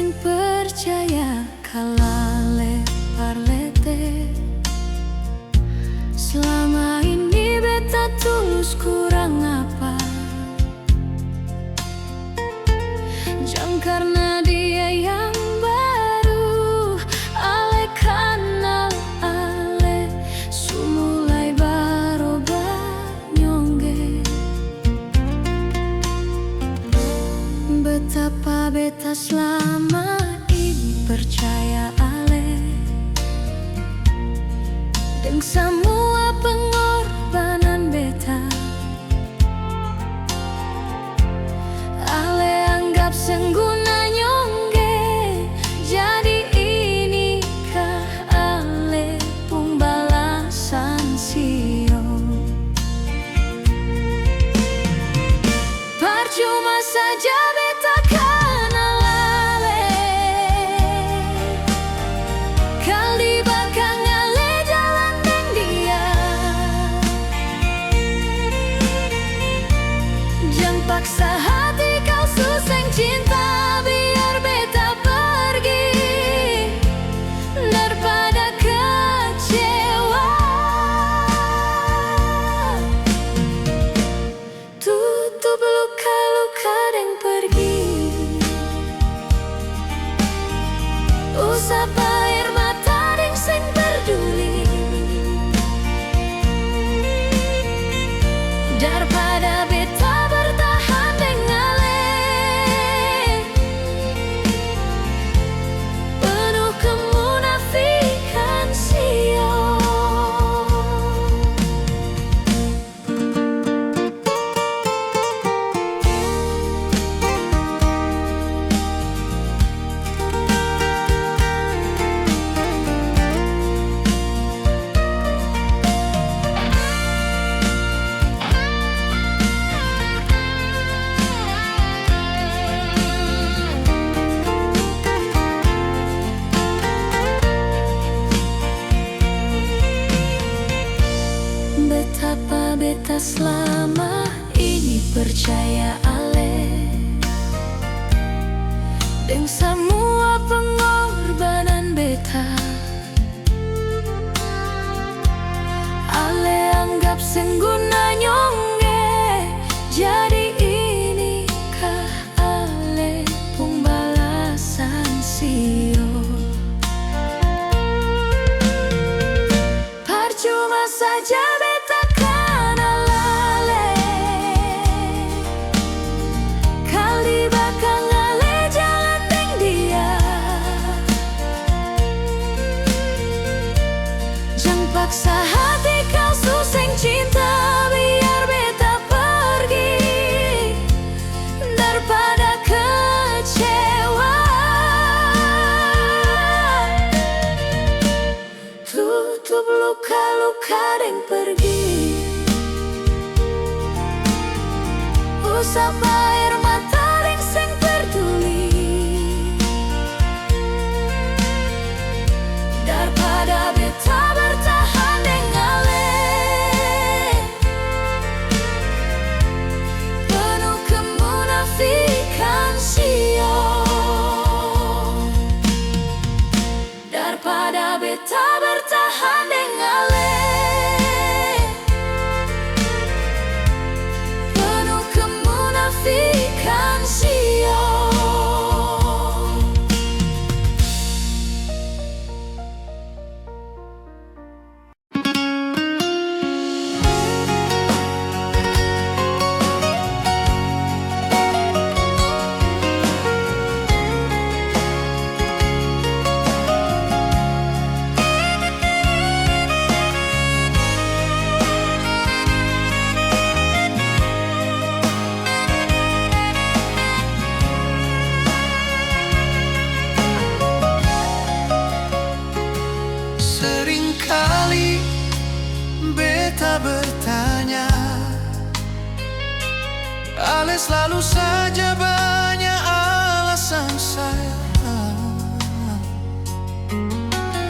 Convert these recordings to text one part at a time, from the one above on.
sing percaya kalale parlete. Selama ini beta tulus kurang apa, jang karena dia yang baru. Ale kanal ale sumulai baroba nyongge. Betapa beta selama ini percaya ale, dan semua pengorbanan beta ale anggap sengguna nyongge. Jadi inikah ale pung balasan sio? Percuma saja beta kenal ale, kali bakang ale jalan deng dia. Jang paksa hati kau suseng cinta, biar beta pergi daripada kecewa. Tutup luka-luka dan pergi, usap air mata dan sing peduli, daripada beta bertahan dengan ale penuh kemunafikan sio. Betapa beta selama ini percaya ale, dan semua pengorbanan beta ale anggap sengguna nyongge. Jadi inikah ale pung balasan sio? Percuma saja beta kenal ale, kali bakang ale jalan deng dia. Jang paksa hati kau suseng cinta, biar beta pergi daripada kecewa. Tutup luka-luka dan pergi, usap air mata dan sing peduli, daripada beta bertahan dengan ale penuh kemunafikan sio. Daripada beta bertahan dengan ale penuh kemunafikan sio. Seringkali beta bertanya, ale selalu saja banyak alasan saya.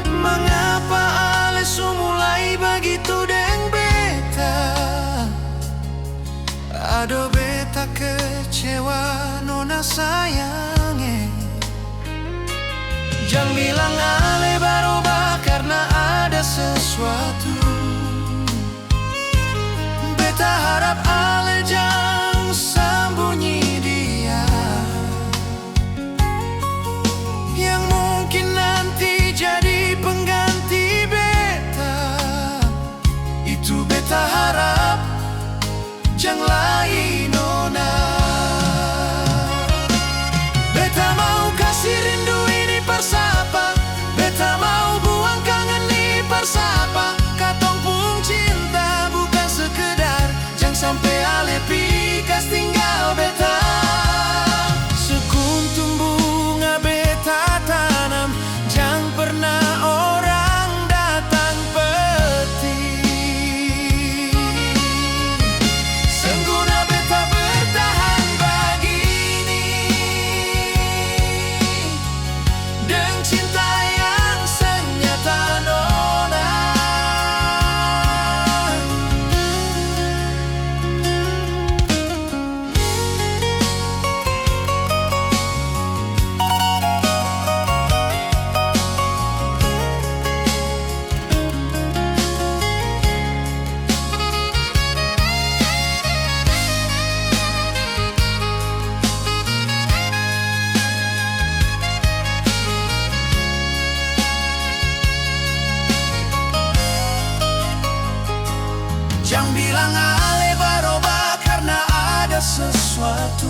Mengapa ale sumulai begitu deng beta? Aduh beta kecewa nona sayangnya. Jangan bilang ale baroba karena ada sesuatu. Beta harap ale jangan sembunyi dia, yang mungkin nanti jadi pengganti beta. Itu beta harap, jangan lain nona. Beta mau kasih rindu ini persapa, beta mau buang kangen ini persapa. Katong pun cinta bukan sekedar, jangan sampai ale pikas tinggal beta. Sekuntum bunga beta tanam, jangan pernah orang datang petik. Sengguna beta bertahan begini, dengan cinta yang senyata nona. Jangan bilang ale baroba karena ada sesuatu.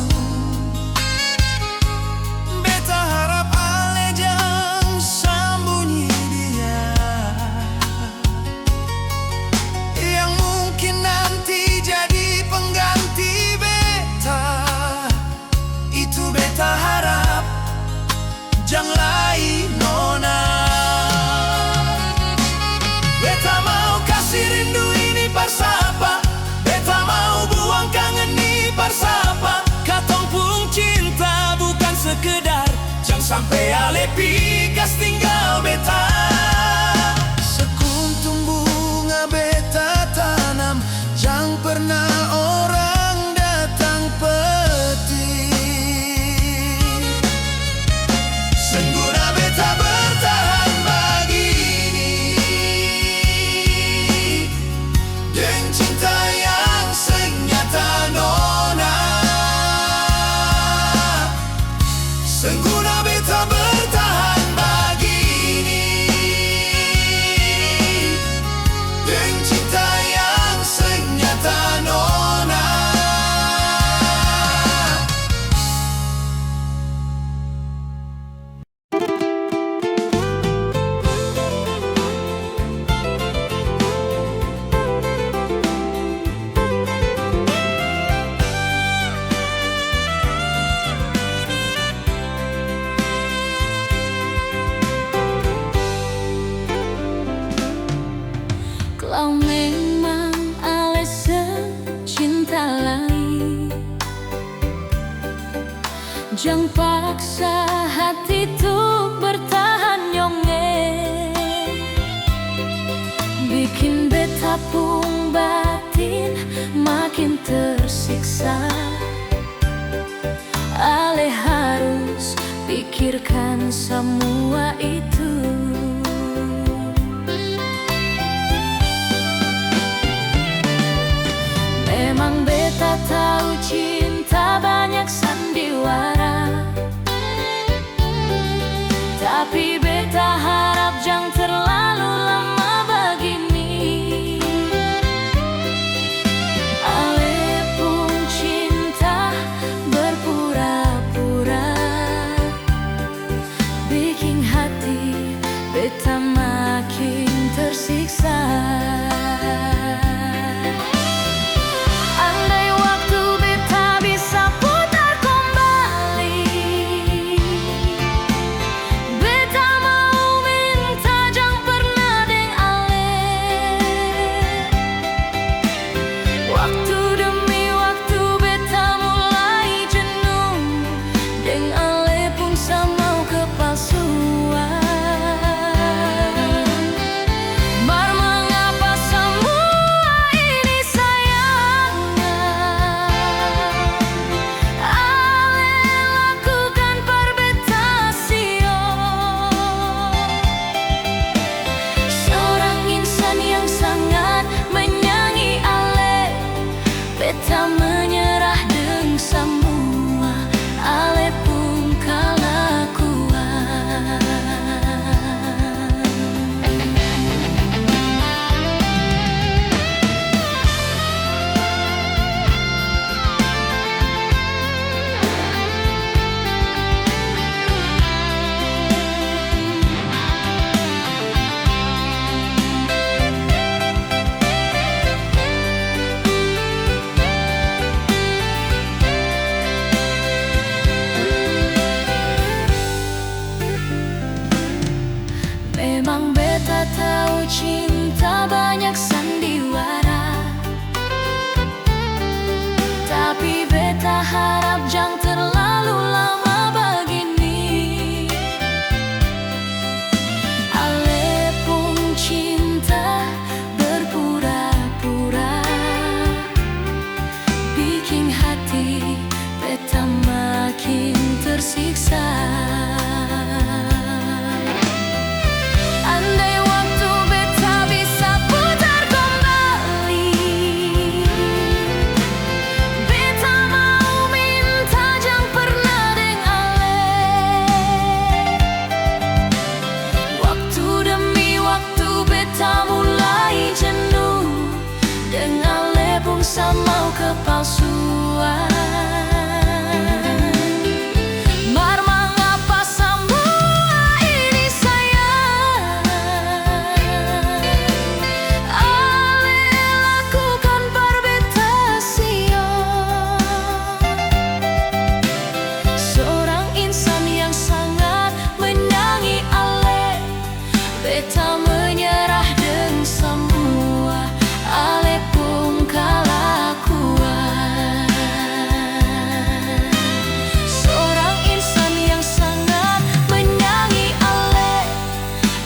Beta harap ale jangan sembunyi dia, yang mungkin nanti jadi pengganti beta. Itu beta harap, jangan lain nona. Beta mau kasih rindu ini persapa, beta mau buang kangen ini persapa. Katong pun cinta bukan sekedar, jangan sampai ale pikas tinggal beta. Sekuntum bunga beta tanam, jangan pernah orang datang petik. Sengguna beta bertahan begini, dengan cinta yang senyata nona. Sengguna beta bertahan begini, dengan cinta yang senyata nona. Kau memang ale secinta lain, jangan paksa hati tuh bertahan nyonge, bikin beta pun batin makin tersiksa. Ale harus pikirkan semua itu. Memang beta tahu cinta banyak sandiwara, tapi beta harap jangan terlalu lama begini. Ale pun cinta berpura-pura, bikin hati beta makin tersiksa. Andai waktu beta bisa putar kembali, beta mau minta jangan pernah deng ale. Waktu demi waktu beta mulai jenuh, deng ale pun sama kepalsuan. Barma kepalsuan. Mar mengapa semua ini sayang? Ale lakukan perbetasian. Seorang insan yang sangat menyanyi ale, beta menyerah dengan semua, ale pun kalakuan. Seorang insan yang sangat menyanyi ale,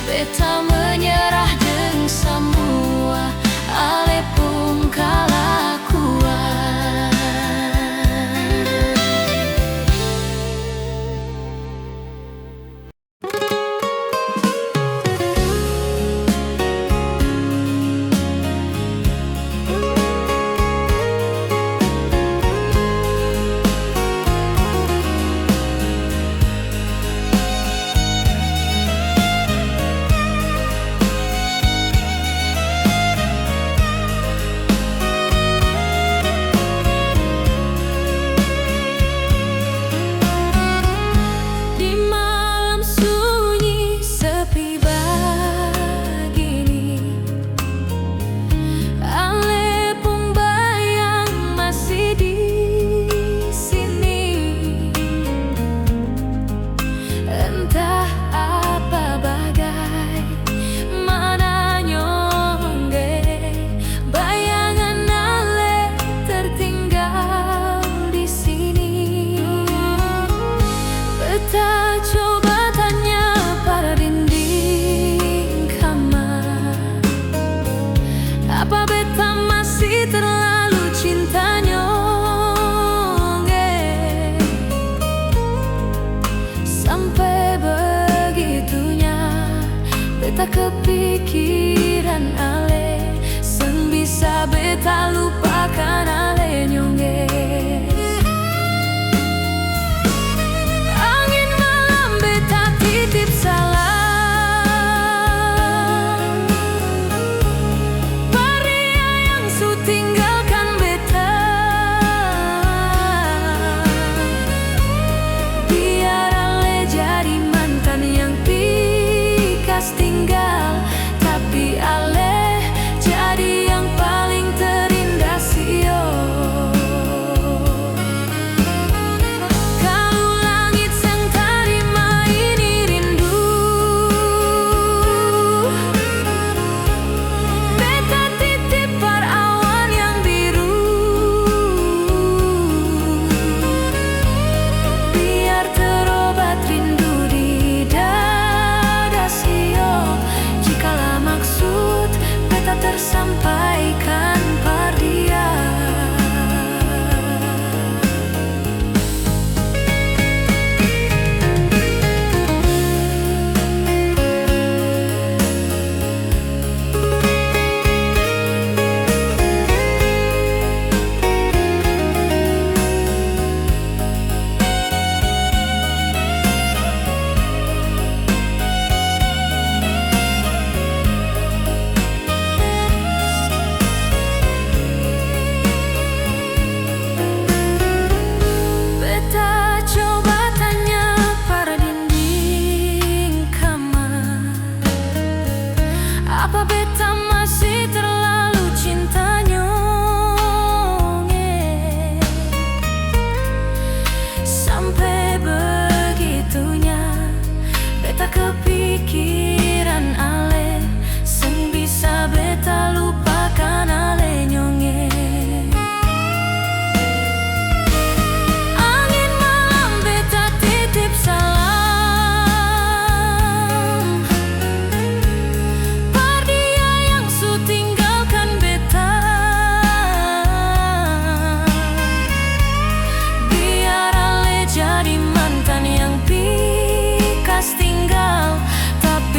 beta menyerah dengan semua, ale pun kalakuan. Di malam sunyi sepi begini, ale pun bayang masih di sini. Entah apa bagai mana nyongge, bayangan ale tertinggal di sini. Beta coba tanya pada dinding kamar, apa beta masih terlalu cinta nyongge? Sampai begitunya beta kepikiran ale, seng bisa beta lupakan ale nyongge. Angin malam beta titip salam, pria yang su tinggalkan beta. Biar ale jadi mantan yang pikas tinggal, tapi ale jadi yang paling terindah sio. Kalau langit sang tarima ini rindu, beta titip par awan yang biru. Biar terobat rindu di dada sio, jikalau maksud beta tersampaikan par dia. Beta coba tanya pada dinding kamar, apa beta masih terlalu cinta nyongge? Sampai begitunya beta kepikiran ale, seng bisa beta lupakan ale nyongge. Angin malam beta titip salam, par dia yang su tinggalkan beta. Biar ale jadi mantan yang pikas tinggal, tapi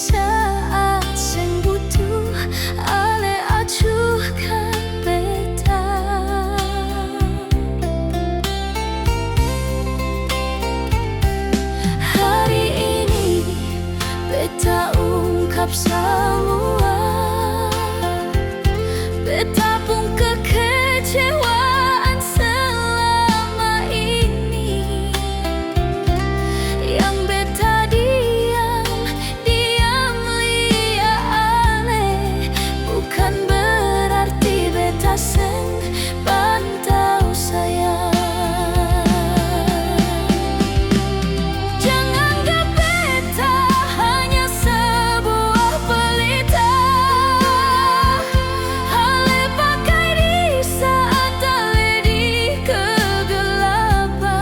saat sing butuh ale acuhkan beta. Hari ini beta ungkap semua, beta pun kekecewaan selama ini. Yang beta diam lia ale, bukan berarti beta seng pantau sayang. Jangan anggap beta hanya sebuah pelita, ale pakai di saat ale di kegelapan.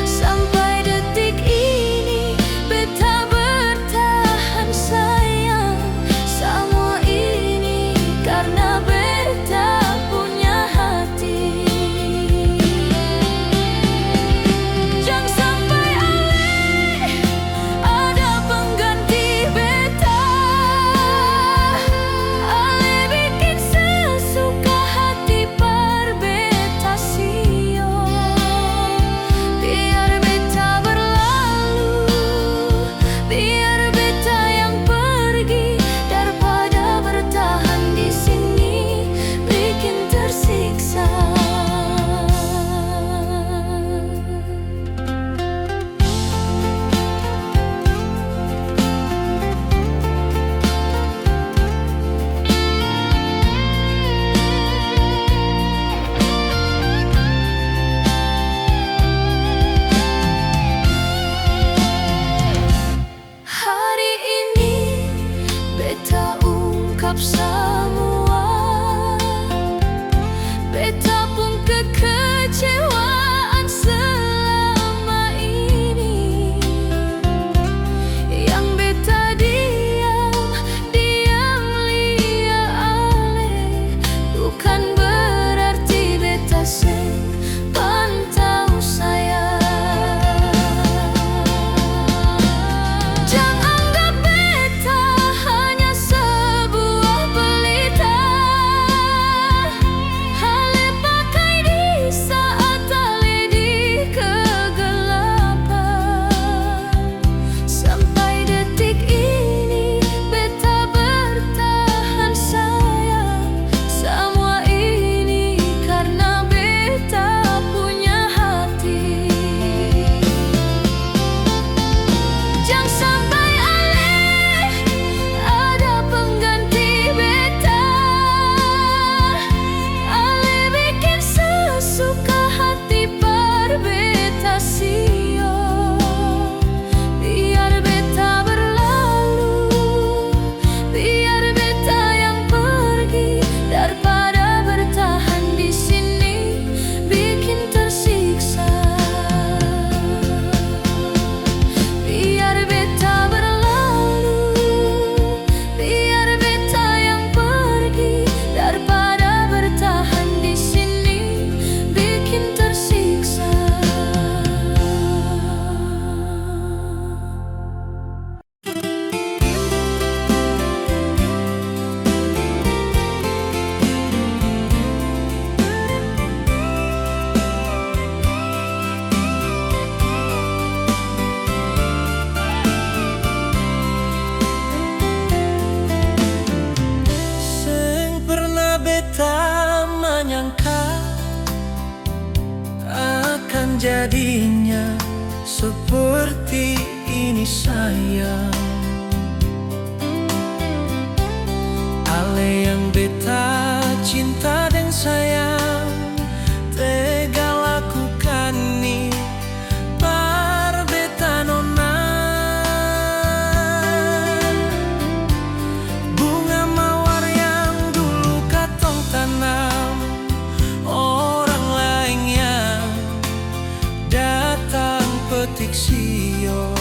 Sampai detik ini beta bertahan sayang. Semua ini karena beta punya hati. Jangan sampai ale ada pengganti beta, ale bikin sesuka hati par beta sio. Biar beta berlalu, biar beta yang pergi, daripada bertahan di sini bikin tersiksa. Hari ini beta ungkap semua, beta pun kekecewaan selama ini. Yang beta diam lia ale, bukan berarti beta seng pantau sayang. Jangan anggap beta hanya sebuah pelita, ale pakai di saat ale di kegelapan. Sampai detik ini beta bertahan sayang. Semua ini karena beta punya hati. Jangan sampai ale ada pengganti beta, ale bikin sesuka hati par beta sio. Biar beta berlalu, biar beta yang pergi, daripada bertahan di sini bikin tersiksa. Biar beta berlalu, biar beta yang pergi, daripada bertahan di sini bikin tersiksa. Seng pernah beta menyangka akan jadinya seperti ini sayang. Ale yang beta cinta dan sayang, tega lakukan nih par beta nona. Bunga mawar yang dulu katong tanam, orang lain yang datang petik sio.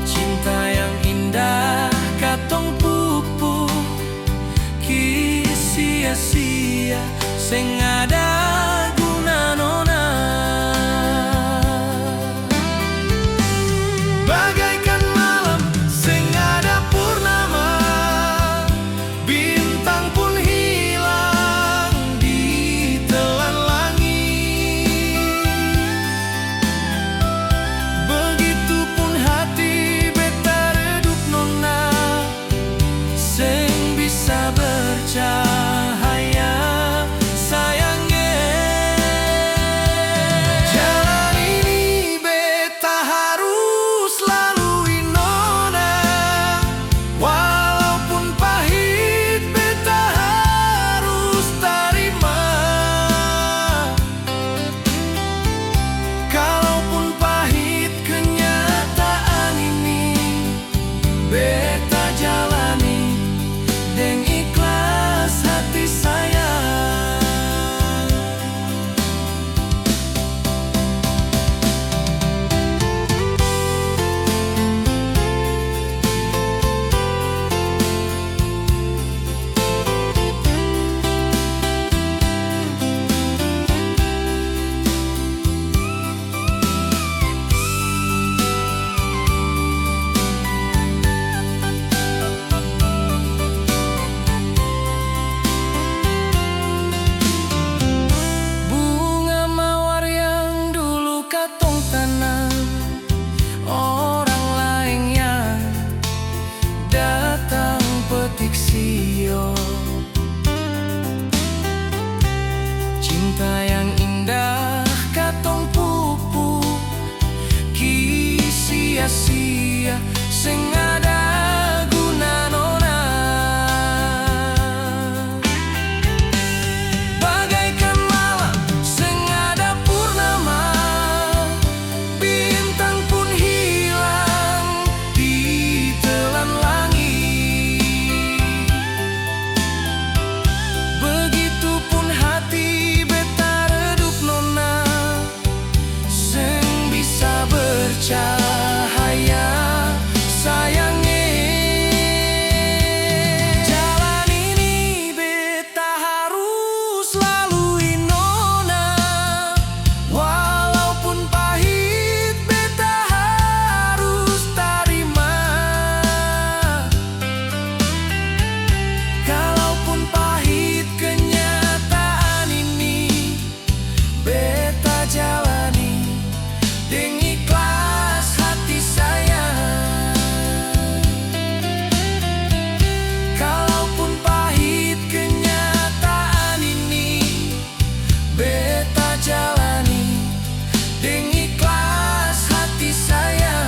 Cinta yang indah katong pupuk, ki sia-sia seng ada guna nona. sia-sia sing ada gunanona. Bagaikan malam sing ada purnama, bintang pun hilang di telan langit. Begitupun hati beta redup nona, sing bisa bercahaya sayangnya. Jalan ini beta harus lalui nona, walaupun pahit beta harus terima. Kalaupun pahit kenyataan ini, beta jalani dengan ikhlas hati saya. Kalaupun pahit kenyataan ini, beta jalani dengan ikhlas hati saya.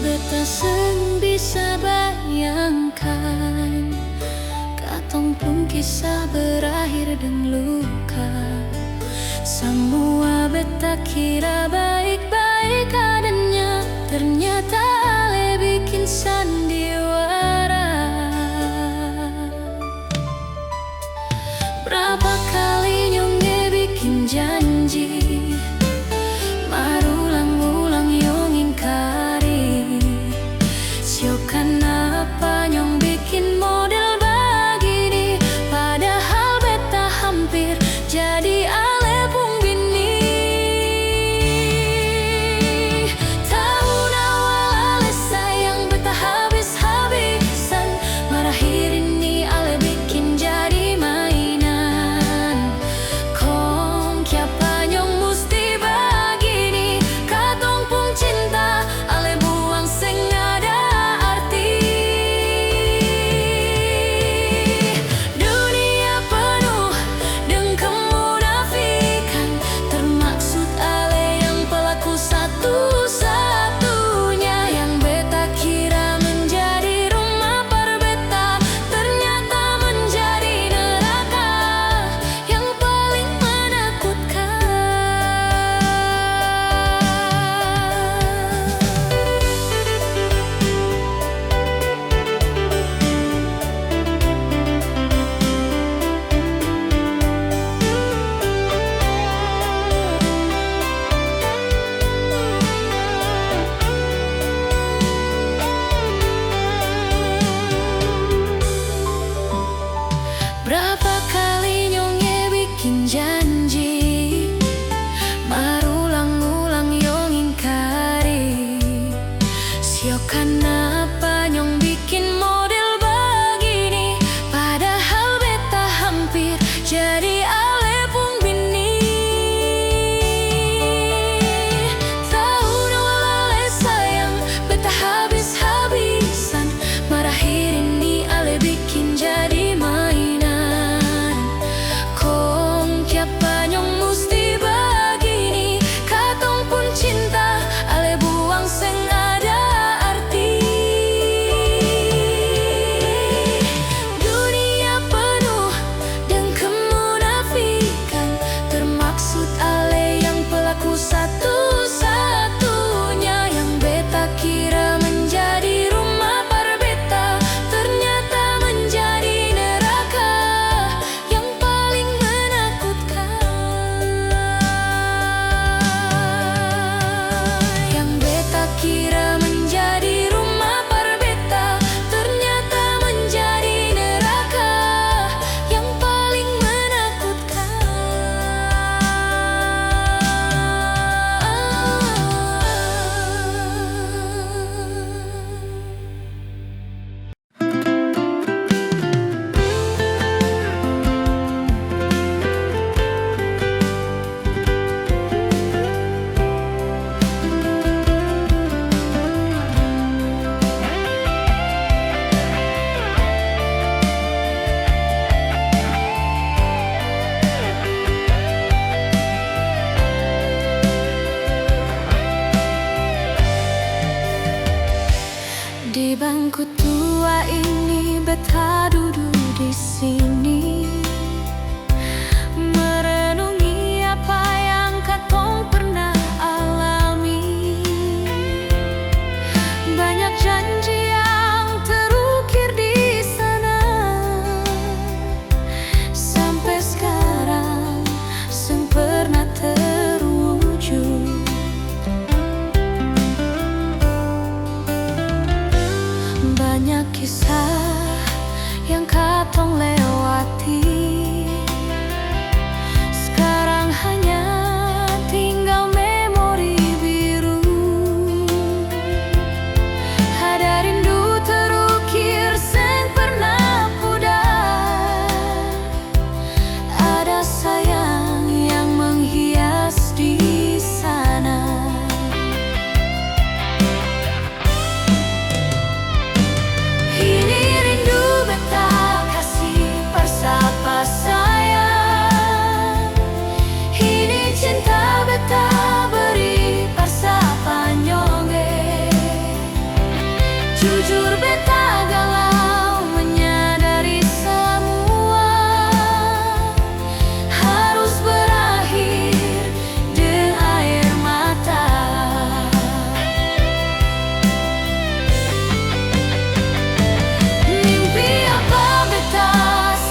Beta seng bisa bayangkan katong pun kisah berakhir dengan luka. Semua beta kira baik-baik adanya, ternyata ale bikin sandiwara. Berapa kali nyonge bikin janji, marulang-ulang yang ingkari. Sio kenapa nyong bikin model begini, padahal beta hampir jadi ale pung bini. yang katong lewati. Sekarang hanya tinggal memori biru. Ada rindu terukir seng pernah pudar. Ada sayang yang menghias di sana. Ini rindu beta kasih bersapa sayang. Ini cinta beta beri bersapa nyonge. Jujur beta galau menyadari semua harus berakhir dengan air mata. Mimpi apa beta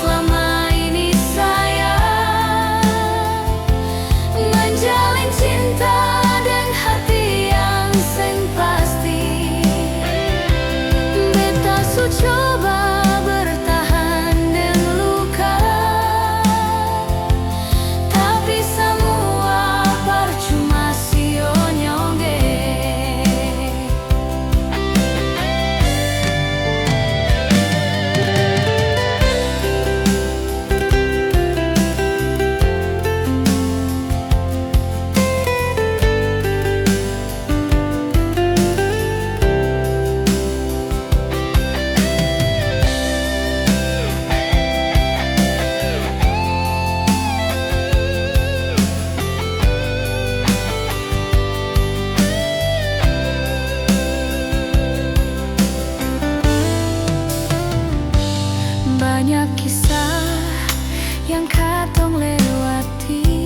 selama ini sayang, menjalin cinta dan hati yang seng pasti. Beta su coba bertahan dan luka, tapi semua percuma sio nyonge. Banyak kisah yang katong lewati.